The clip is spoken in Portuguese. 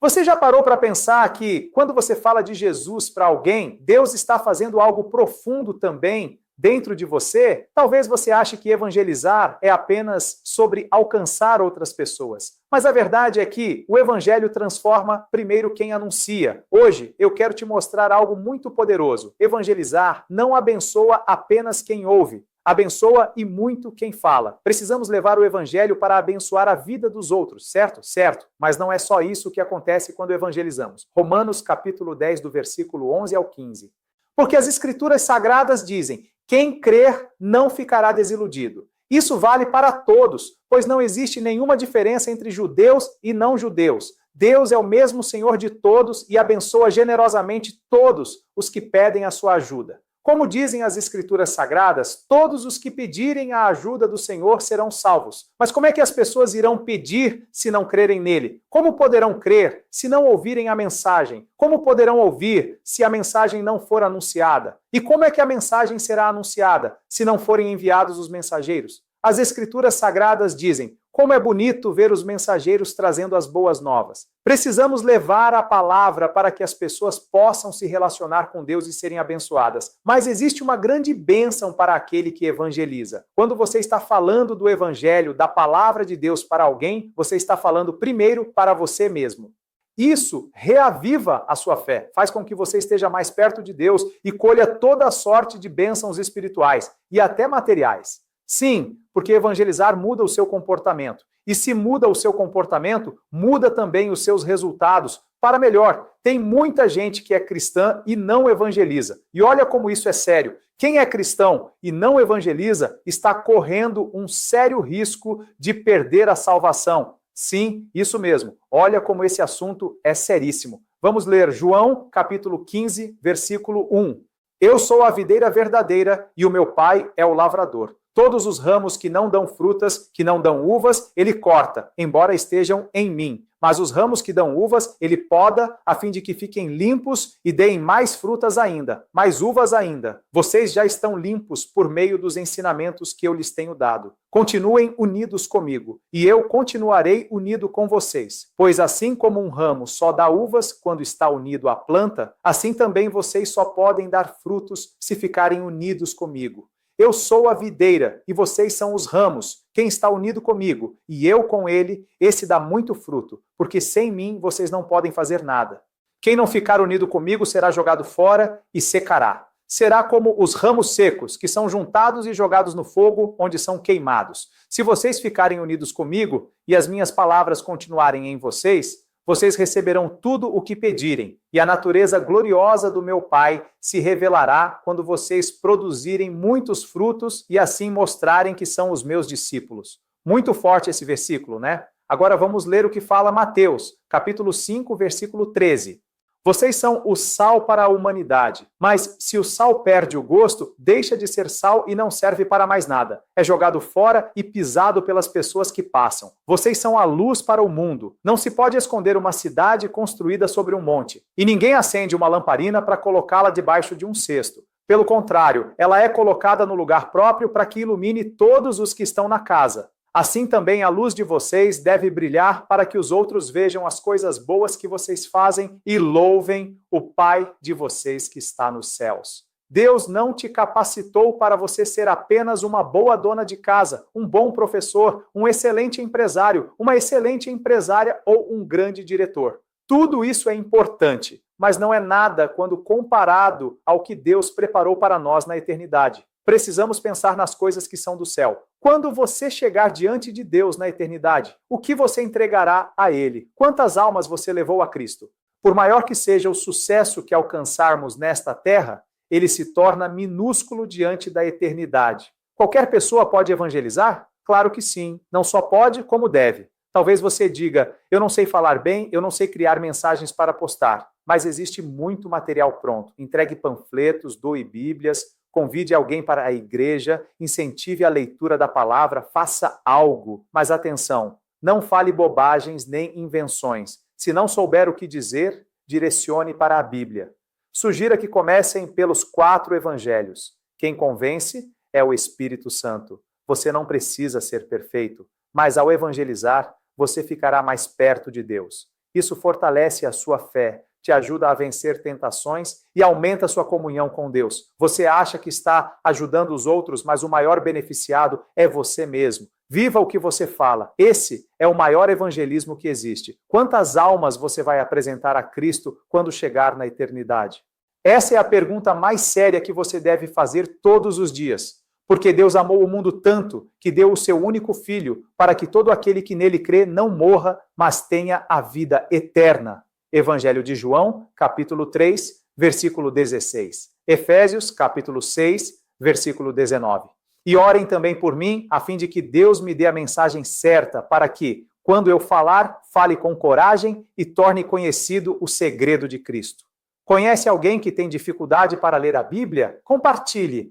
Você já parou para pensar que quando você fala de Jesus para alguém, Deus está fazendo algo profundo também dentro de você? Talvez você ache que evangelizar é apenas sobre alcançar outras pessoas. Mas a verdade é que o evangelho transforma primeiro quem anuncia. Hoje eu quero te mostrar algo muito poderoso. Evangelizar não abençoa apenas quem ouve. Abençoa e muito quem fala. Precisamos levar o evangelho para abençoar a vida dos outros, certo? Certo. Mas não é só isso que acontece quando evangelizamos. Romanos capítulo 10, do versículo 11 ao 15. Porque as escrituras sagradas dizem: quem crer não ficará desiludido. Isso vale para todos, pois não existe nenhuma diferença entre judeus e não judeus. Deus é o mesmo Senhor de todos e abençoa generosamente todos os que pedem a sua ajuda. Como dizem as Escrituras Sagradas, todos os que pedirem a ajuda do Senhor serão salvos. Mas como é que as pessoas irão pedir se não crerem nele? Como poderão crer se não ouvirem a mensagem? Como poderão ouvir se a mensagem não for anunciada? E como é que a mensagem será anunciada se não forem enviados os mensageiros? As Escrituras Sagradas dizem: como é bonito ver os mensageiros trazendo as boas novas. Precisamos levar a palavra para que as pessoas possam se relacionar com Deus e serem abençoadas. Mas existe uma grande bênção para aquele que evangeliza. Quando você está falando do evangelho, da palavra de Deus para alguém, você está falando primeiro para você mesmo. Isso reaviva a sua fé, faz com que você esteja mais perto de Deus e colha toda a sorte de bênçãos espirituais e até materiais. Sim, porque evangelizar muda o seu comportamento. E se muda o seu comportamento, muda também os seus resultados para melhor. Tem muita gente que é cristã e não evangeliza. E olha como isso é sério. Quem é cristão e não evangeliza está correndo um sério risco de perder a salvação. Sim, isso mesmo. Olha como esse assunto é seríssimo. Vamos ler João, capítulo 15, versículo 1. Eu sou a videira verdadeira e o meu pai é o lavrador. Todos os ramos que não dão frutas, que não dão uvas, ele corta, embora estejam em mim. Mas os ramos que dão uvas, ele poda, a fim de que fiquem limpos e deem mais frutas ainda, mais uvas ainda. Vocês já estão limpos por meio dos ensinamentos que eu lhes tenho dado. Continuem unidos comigo, e eu continuarei unido com vocês. Pois assim como um ramo só dá uvas quando está unido à planta, assim também vocês só podem dar frutos se ficarem unidos comigo. Eu sou a videira e vocês são os ramos. Quem está unido comigo e eu com ele, esse dá muito fruto, porque sem mim vocês não podem fazer nada. Quem não ficar unido comigo será jogado fora e secará. Será como os ramos secos, que são juntados e jogados no fogo, onde são queimados. Se vocês ficarem unidos comigo e as minhas palavras continuarem em vocês, vocês receberão tudo o que pedirem, e a natureza gloriosa do meu Pai se revelará quando vocês produzirem muitos frutos e assim mostrarem que são os meus discípulos. Muito forte esse versículo, né? Agora vamos ler o que fala Mateus, capítulo 5, versículo 13. Vocês são o sal para a humanidade, mas se o sal perde o gosto, deixa de ser sal e não serve para mais nada. É jogado fora e pisado pelas pessoas que passam. Vocês são a luz para o mundo. Não se pode esconder uma cidade construída sobre um monte. E ninguém acende uma lamparina para colocá-la debaixo de um cesto. Pelo contrário, ela é colocada no lugar próprio para que ilumine todos os que estão na casa. Assim também a luz de vocês deve brilhar para que os outros vejam as coisas boas que vocês fazem e louvem o Pai de vocês que está nos céus. Deus não te capacitou para você ser apenas uma boa dona de casa, um bom professor, um excelente empresário, uma excelente empresária ou um grande diretor. Tudo isso é importante, mas não é nada quando comparado ao que Deus preparou para nós na eternidade. Precisamos pensar nas coisas que são do céu. Quando você chegar diante de Deus na eternidade, o que você entregará a Ele? Quantas almas você levou a Cristo? Por maior que seja o sucesso que alcançarmos nesta terra, ele se torna minúsculo diante da eternidade. Qualquer pessoa pode evangelizar? Claro que sim. Não só pode, como deve. Talvez você diga, eu não sei falar bem, eu não sei criar mensagens para postar, mas existe muito material pronto. Entregue panfletos, doe bíblias, convide alguém para a igreja, incentive a leitura da palavra, faça algo. Mas atenção, não fale bobagens nem invenções. Se não souber o que dizer, direcione para a Bíblia. Sugira que comecem pelos 4 evangelhos. Quem convence é o Espírito Santo. Você não precisa ser perfeito, mas ao evangelizar, você ficará mais perto de Deus. Isso fortalece a sua fé, te ajuda a vencer tentações e aumenta a sua comunhão com Deus. Você acha que está ajudando os outros, mas o maior beneficiado é você mesmo. Viva o que você fala. Esse é o maior evangelismo que existe. Quantas almas você vai apresentar a Cristo quando chegar na eternidade? Essa é a pergunta mais séria que você deve fazer todos os dias. Porque Deus amou o mundo tanto que deu o seu único filho para que todo aquele que nele crê não morra, mas tenha a vida eterna. Evangelho de João, capítulo 3, versículo 16. Efésios, capítulo 6, versículo 19. E orem também por mim, a fim de que Deus me dê a mensagem certa para que, quando eu falar, fale com coragem e torne conhecido o segredo de Cristo. Conhece alguém que tem dificuldade para ler a Bíblia? Compartilhe.